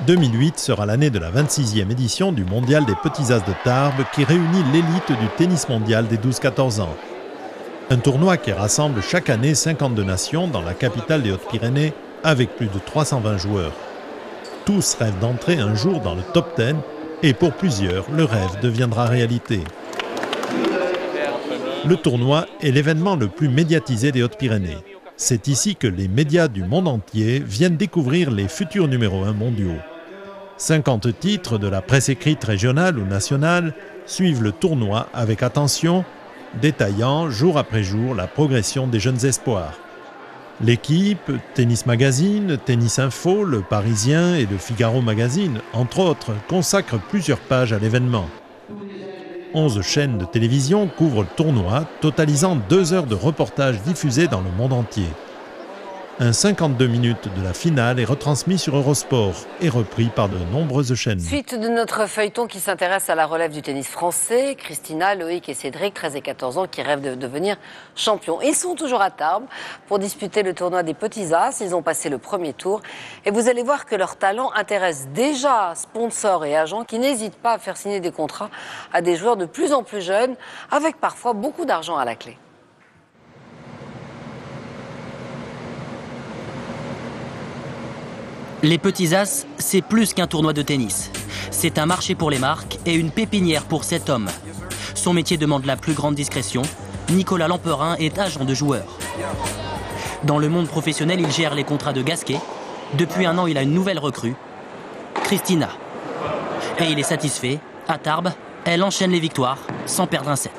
2008 sera l'année de la 26e édition du Mondial des Petits As de Tarbes qui réunit l'élite du tennis mondial des 12-14 ans. Un tournoi qui rassemble chaque année 52 nations dans la capitale des Hautes-Pyrénées avec plus de 320 joueurs. Tous rêvent d'entrer un jour dans le top 10 et pour plusieurs, le rêve deviendra réalité. Le tournoi est l'événement le plus médiatisé des Hautes-Pyrénées. C'est ici que les médias du monde entier viennent découvrir les futurs numéros 1 mondiaux. 50 titres de la presse écrite régionale ou nationale suivent le tournoi avec attention, détaillant jour après jour la progression des jeunes espoirs. L'équipe, Tennis Magazine, Tennis Info, Le Parisien et Le Figaro Magazine, entre autres, consacrent plusieurs pages à l'événement. 11 chaînes de télévision couvrent le tournoi, totalisant 2 heures de reportages diffusés dans le monde entier. Un 52 minutes de la finale est retransmis sur Eurosport et repris par de nombreuses chaînes. Suite de notre feuilleton qui s'intéresse à la relève du tennis français, Christina, Loïc et Cédric, 13 et 14 ans, qui rêvent de devenir champions. Ils sont toujours à Tarbes pour disputer le tournoi des Petits As. Ils ont passé le premier tour et vous allez voir que leur talent intéresse déjà sponsors et agents qui n'hésitent pas à faire signer des contrats à des joueurs de plus en plus jeunes, avec parfois beaucoup d'argent à la clé. Les Petits As, c'est plus qu'un tournoi de tennis. C'est un marché pour les marques et une pépinière pour cet homme. Son métier demande la plus grande discrétion. Nicolas Lamperin est agent de joueur. Dans le monde professionnel, il gère les contrats de Gasquet. Depuis 1 an, il a une nouvelle recrue, Christina. Et il est satisfait. À Tarbes, elle enchaîne les victoires sans perdre un set.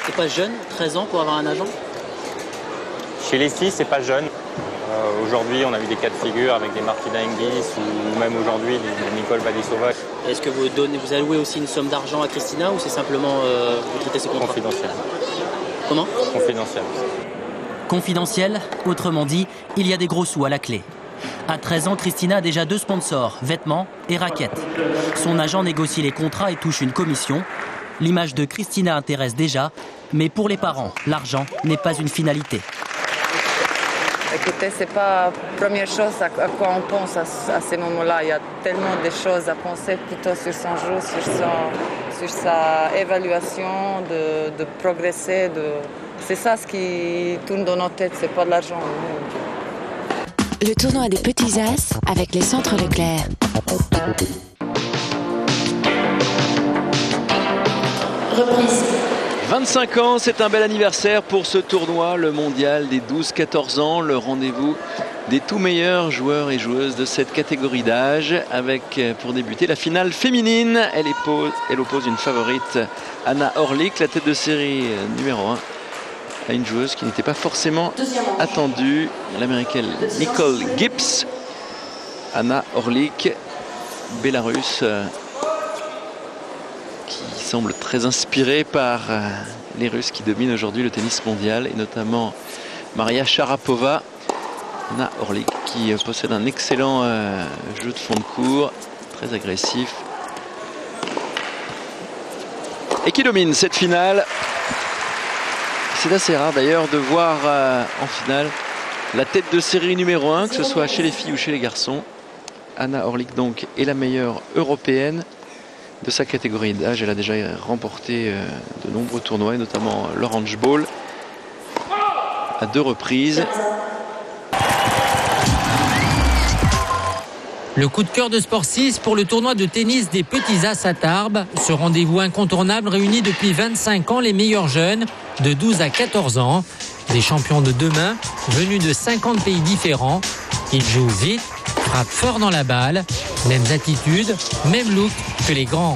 C'est pas jeune, 13 ans pour avoir un agent ? Chez les filles, c'est pas jeune. Aujourd'hui, on a vu des cas de figure avec des Martina Hingis ou même aujourd'hui des Nicole Badisova. Est-ce que vous allouez aussi une somme d'argent à Christina ou c'est simplement vous traitez ses contrats ? Confidentiel. Comment ? Confidentiel. Confidentiel, autrement dit, il y a des gros sous à la clé. À 13 ans, Christina a déjà 2 sponsors, vêtements et raquettes. Son agent négocie les contrats et touche une commission. L'image de Christina intéresse déjà, mais pour les parents, l'argent n'est pas une finalité. Écoutez, c'est pas la première chose à quoi on pense à ces moments-là. Il y a tellement de choses à penser plutôt sur son jeu, sur sa évaluation, de progresser. C'est ça ce qui tourne dans nos têtes, c'est pas de l'argent. Le tournoi des Petits As avec les centres Leclerc. Reprise. 25 ans, c'est un bel anniversaire pour ce tournoi, le mondial des 12-14 ans, le rendez-vous des tout meilleurs joueurs et joueuses de cette catégorie d'âge, avec pour débuter la finale féminine. Elle oppose une favorite, Anna Orlik, la tête de série numéro 1, à une joueuse qui n'était pas forcément attendue, l'américaine Nicole Gibbs. Anna Orlik, Bélarusse, qui semble très inspirée par les Russes qui dominent aujourd'hui le tennis mondial, et notamment Maria Sharapova. Anna Orlik qui possède un excellent jeu de fond de court, très agressif, et qui domine cette finale. C'est assez rare d'ailleurs de voir en finale la tête de série numéro 1, que ce soit chez les filles ou chez les garçons. Anna Orlik donc est la meilleure européenne de sa catégorie d'âge. Elle a déjà remporté de nombreux tournois, et notamment l'Orange Bowl à 2 reprises. Le coup de cœur de Sport 6 pour le tournoi de tennis des Petits As à Tarbes. Ce rendez-vous incontournable réunit depuis 25 ans les meilleurs jeunes de 12 à 14 ans. Des champions de demain venus de 50 pays différents. Ils jouent vite, frappent fort dans la balle, mêmes attitudes, même look que les grands.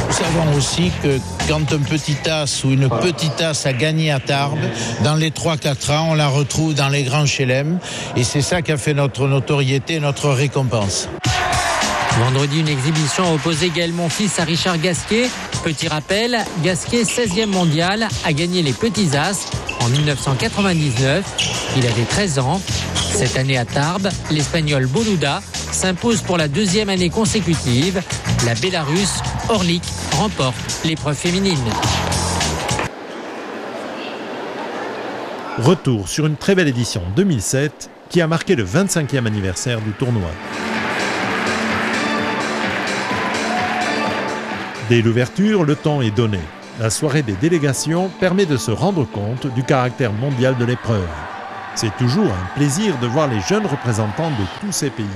Nous savons aussi que quand un petit as ou une petite as a gagné à Tarbes, dans les 3-4 ans, on la retrouve dans les grands chelem. Et c'est ça qui a fait notre notoriété, notre récompense. Vendredi, une exhibition oppose également fils à Richard Gasquet. Petit rappel, Gasquet, 16e mondial, a gagné les Petits As en 1999. Il avait 13 ans. Cette année à Tarbes, l'Espagnol Boluda s'impose pour la 2e année consécutive. La Bélarusse Orlik remporte l'épreuve féminine. Retour sur une très belle édition 2007 qui a marqué le 25e anniversaire du tournoi. Dès l'ouverture, le ton est donné. La soirée des délégations permet de se rendre compte du caractère mondial de l'épreuve. C'est toujours un plaisir de voir les jeunes représentants de tous ces pays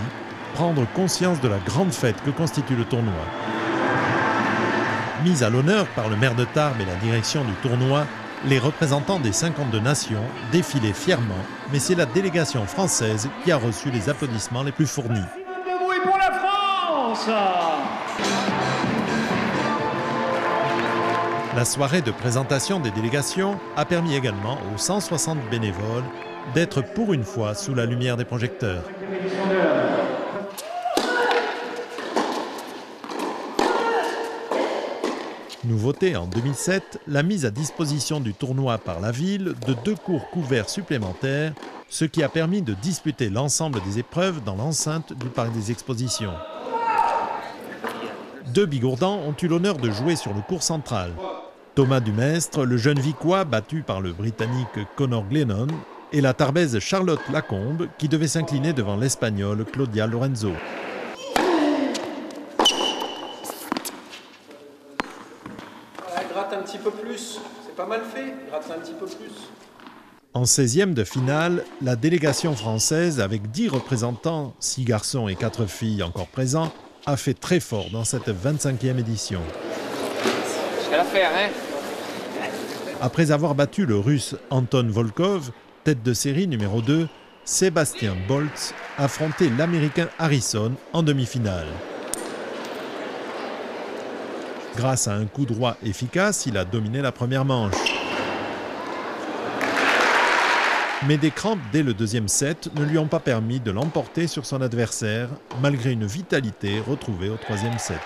prendre conscience de la grande fête que constitue le tournoi. Mis à l'honneur par le maire de Tarbes et la direction du tournoi, les représentants des 52 nations défilaient fièrement, mais c'est la délégation française qui a reçu les applaudissements les plus fournis. Debout et pour la France! La soirée de présentation des délégations a permis également aux 160 bénévoles d'être pour une fois sous la lumière des projecteurs. Nouveauté en 2007, la mise à disposition du tournoi par la ville de 2 courts couverts supplémentaires, ce qui a permis de disputer l'ensemble des épreuves dans l'enceinte du parc des expositions. 2 bigourdans ont eu l'honneur de jouer sur le court central. Thomas Dumestre, le jeune Vicois battu par le Britannique Conor Glennon, et la Tarbaise Charlotte Lacombe qui devait s'incliner devant l'Espagnole Claudia Lorenzo. Gratte un petit peu plus, c'est pas mal fait, gratte un petit peu plus. En 16e de finale, la délégation française, avec 10 représentants, 6 garçons et 4 filles encore présents, a fait très fort dans cette 25e édition. J'ai l'affaire, hein. Après avoir battu le Russe Anton Volkov, tête de série numéro 2, Sébastien Boltz affrontait l'Américain Harrison en demi-finale. Grâce à un coup droit efficace, il a dominé la première manche. Mais des crampes dès le 2e set ne lui ont pas permis de l'emporter sur son adversaire, malgré une vitalité retrouvée au 3e set.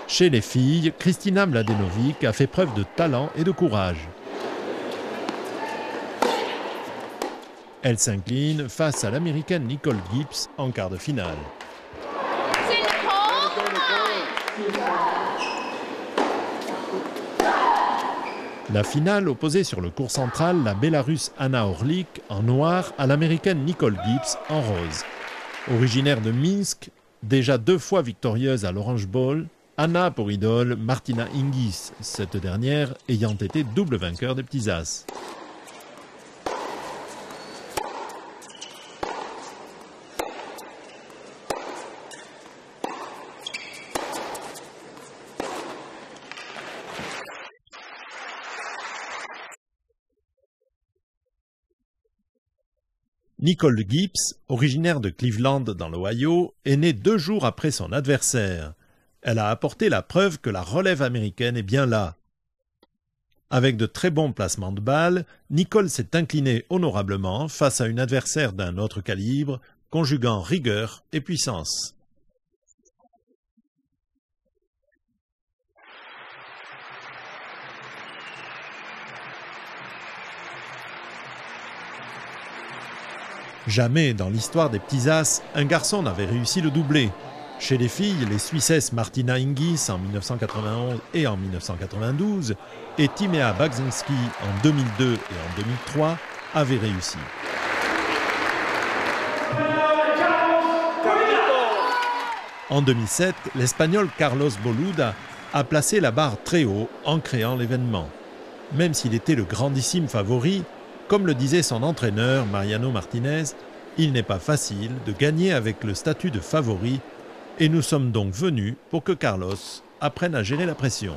Chez les filles, Kristina Mladenovic a fait preuve de talent et de courage. Elle s'incline face à l'Américaine Nicole Gibbs en quart de finale. La finale opposait sur le court central la Bélarusse Anna Orlik en noir à l'Américaine Nicole Gibbs en rose. Originaire de Minsk, déjà 2 fois victorieuse à l'Orange Bowl, Anna a pour idole Martina Hingis, cette dernière ayant été double vainqueur des petits as. Nicole Gibbs, originaire de Cleveland dans l'Ohio, est née 2 jours après son adversaire. Elle a apporté la preuve que la relève américaine est bien là. Avec de très bons placements de balles, Nicole s'est inclinée honorablement face à une adversaire d'un autre calibre, conjuguant rigueur et puissance. Jamais dans l'histoire des petits as, un garçon n'avait réussi le doublé. Chez les filles, les Suissesses Martina Hingis en 1991 et en 1992 et Timea Bagzinski en 2002 et en 2003 avaient réussi. En 2007, l'Espagnol Carlos Boluda a placé la barre très haut en créant l'événement. Même s'il était le grandissime favori, comme le disait son entraîneur Mariano Martinez, il n'est pas facile de gagner avec le statut de favori et nous sommes donc venus pour que Carlos apprenne à gérer la pression.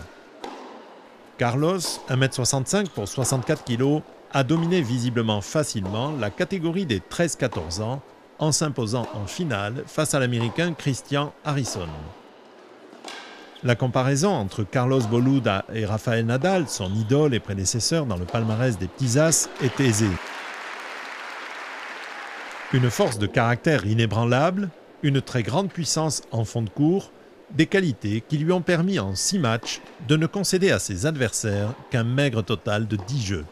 Carlos, 1m65 pour 64 kg, a dominé visiblement facilement la catégorie des 13-14 ans en s'imposant en finale face à l'Américain Christian Harrison. La comparaison entre Carlos Boluda et Rafael Nadal, son idole et prédécesseur dans le palmarès des petits as, est aisée. Une force de caractère inébranlable, une très grande puissance en fond de court, des qualités qui lui ont permis en 6 matchs de ne concéder à ses adversaires qu'un maigre total de 10 jeux.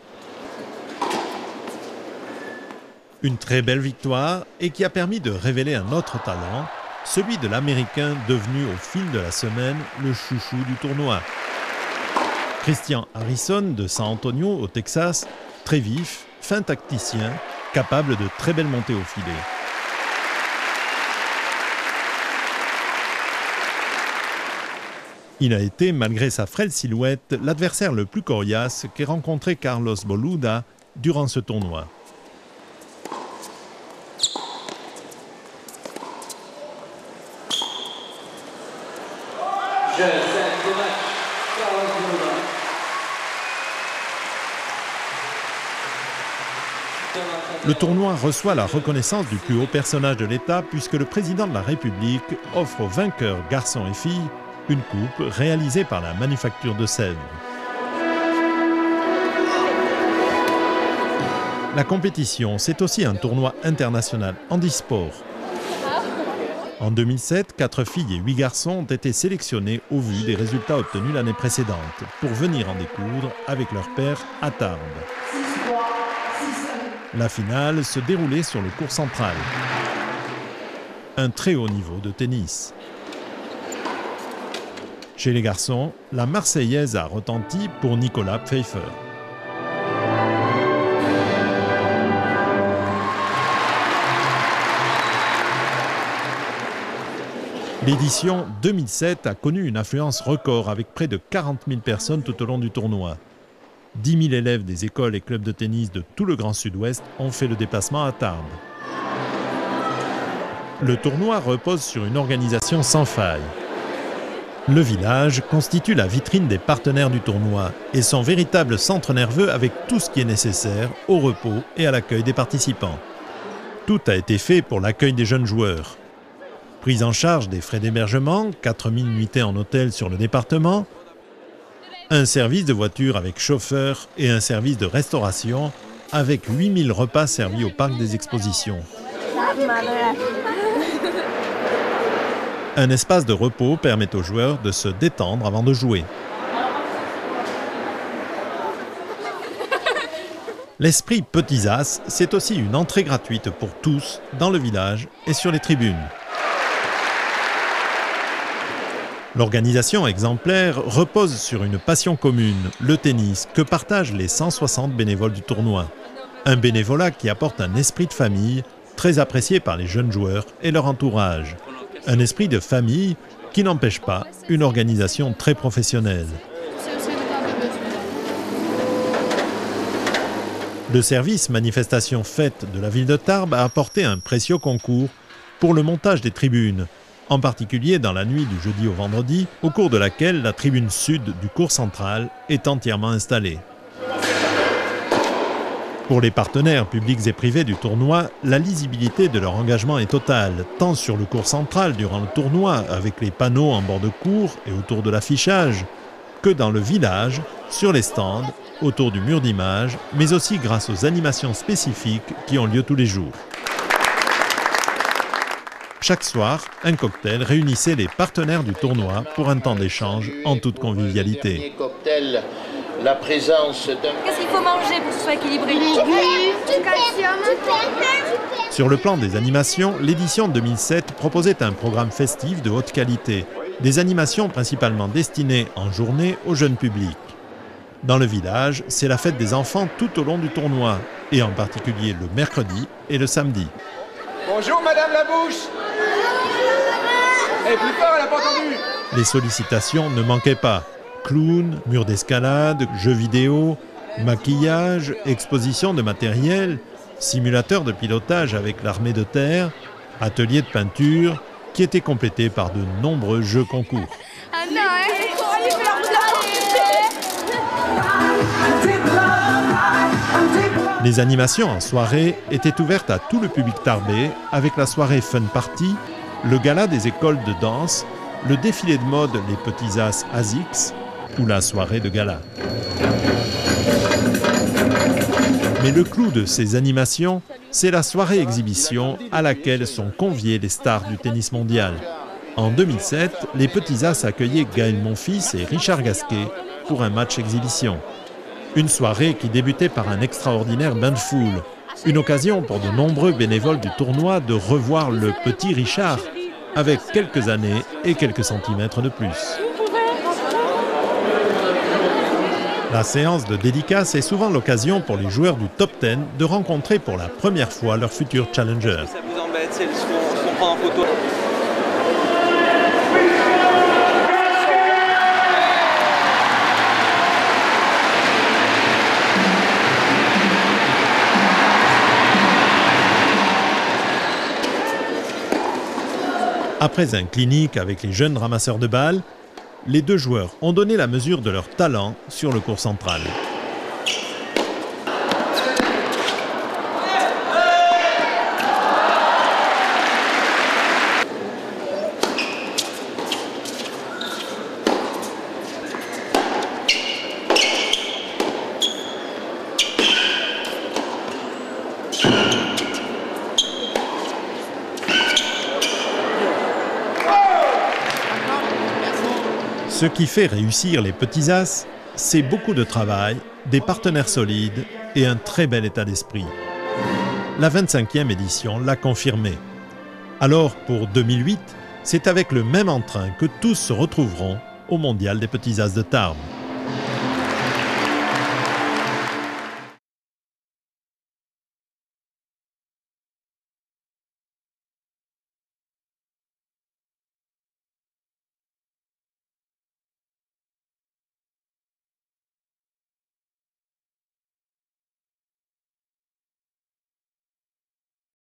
Une très belle victoire et qui a permis de révéler un autre talent, celui de l'Américain devenu au fil de la semaine le chouchou du tournoi. Christian Harrison de San Antonio au Texas, très vif, fin tacticien, capable de très belles montées au filet. Il a été, malgré sa frêle silhouette, l'adversaire le plus coriace qu'ait rencontré Carlos Boluda durant ce tournoi. Le tournoi reçoit la reconnaissance du plus haut personnage de l'État puisque le président de la République offre aux vainqueurs garçons et filles une coupe réalisée par la Manufacture de Sèvres. La compétition, c'est aussi un tournoi international handisport. En 2007, 4 filles et 8 garçons ont été sélectionnés au vu des résultats obtenus l'année précédente pour venir en découdre avec leur père à Tarbes. La finale se déroulait sur le court central. Un très haut niveau de tennis. Chez les garçons, la Marseillaise a retenti pour Nicolas Pfeiffer. L'édition 2007 a connu une affluence record avec près de 40 000 personnes tout au long du tournoi. 10 000 élèves des écoles et clubs de tennis de tout le Grand Sud-Ouest ont fait le déplacement à Tarbes. Le tournoi repose sur une organisation sans faille. Le village constitue la vitrine des partenaires du tournoi et son véritable centre nerveux avec tout ce qui est nécessaire au repos et à l'accueil des participants. Tout a été fait pour l'accueil des jeunes joueurs. Prise en charge des frais d'hébergement, 4 000 nuitées en hôtel sur le département, un service de voiture avec chauffeur et un service de restauration avec 8 000 repas servis au parc des expositions. Un espace de repos permet aux joueurs de se détendre avant de jouer. L'esprit Petits As, c'est aussi une entrée gratuite pour tous dans le village et sur les tribunes. L'organisation exemplaire repose sur une passion commune, le tennis, que partagent les 160 bénévoles du tournoi. Un bénévolat qui apporte un esprit de famille, très apprécié par les jeunes joueurs et leur entourage. Un esprit de famille qui n'empêche pas une organisation très professionnelle. Le service Manifestation Fête de la ville de Tarbes a apporté un précieux concours pour le montage des tribunes, en particulier dans la nuit du jeudi au vendredi, au cours de laquelle la tribune sud du court central est entièrement installée. Pour les partenaires publics et privés du tournoi, la lisibilité de leur engagement est totale, tant sur le court central durant le tournoi, avec les panneaux en bord de cours et autour de l'affichage, que dans le village, sur les stands, autour du mur d'image, mais aussi grâce aux animations spécifiques qui ont lieu tous les jours. Chaque soir, un cocktail réunissait les partenaires du tournoi pour un temps d'échange en toute convivialité. La présence d'un... Qu'est-ce qu'il faut manger pour que ce soit équilibré? Sur le plan des animations, l'édition 2007 proposait un programme festif de haute qualité, des animations principalement destinées en journée au jeune public. Dans le village, c'est la fête des enfants tout au long du tournoi, et en particulier le mercredi et le samedi. Bonjour Madame Labouche. Eh, plus fort, elle n'a pas entendu. Les sollicitations ne manquaient pas. Clowns, murs d'escalade, jeux vidéo, maquillage, exposition de matériel, simulateurs de pilotage avec l'armée de terre, ateliers de peinture, qui étaient complétés par de nombreux jeux concours. Ah non, Les animations en soirée étaient ouvertes à tout le public tarbais avec la soirée Fun Party, le gala des écoles de danse, le défilé de mode Les Petits As ASICS ou la soirée de gala. Mais le clou de ces animations, c'est la soirée exhibition à laquelle sont conviés les stars du tennis mondial. En 2007, les Petits As accueillaient Gaël Monfils et Richard Gasquet pour un match exhibition. Une soirée qui débutait par un extraordinaire bain de foule. Une occasion pour de nombreux bénévoles du tournoi de revoir le petit Richard, avec quelques années et quelques centimètres de plus. La séance de dédicace est souvent l'occasion pour les joueurs du top 10 de rencontrer pour la première fois leurs futurs challengers. Ça vous embête, c'est ce qu'on prend en photo. Après un clinique avec les jeunes ramasseurs de balles, les deux joueurs ont donné la mesure de leur talent sur le court central. Ce qui fait réussir les petits as, c'est beaucoup de travail, des partenaires solides et un très bel état d'esprit. La 25e édition l'a confirmé. Alors, pour 2008, c'est avec le même entrain que tous se retrouveront au Mondial des petits as de Tarbes.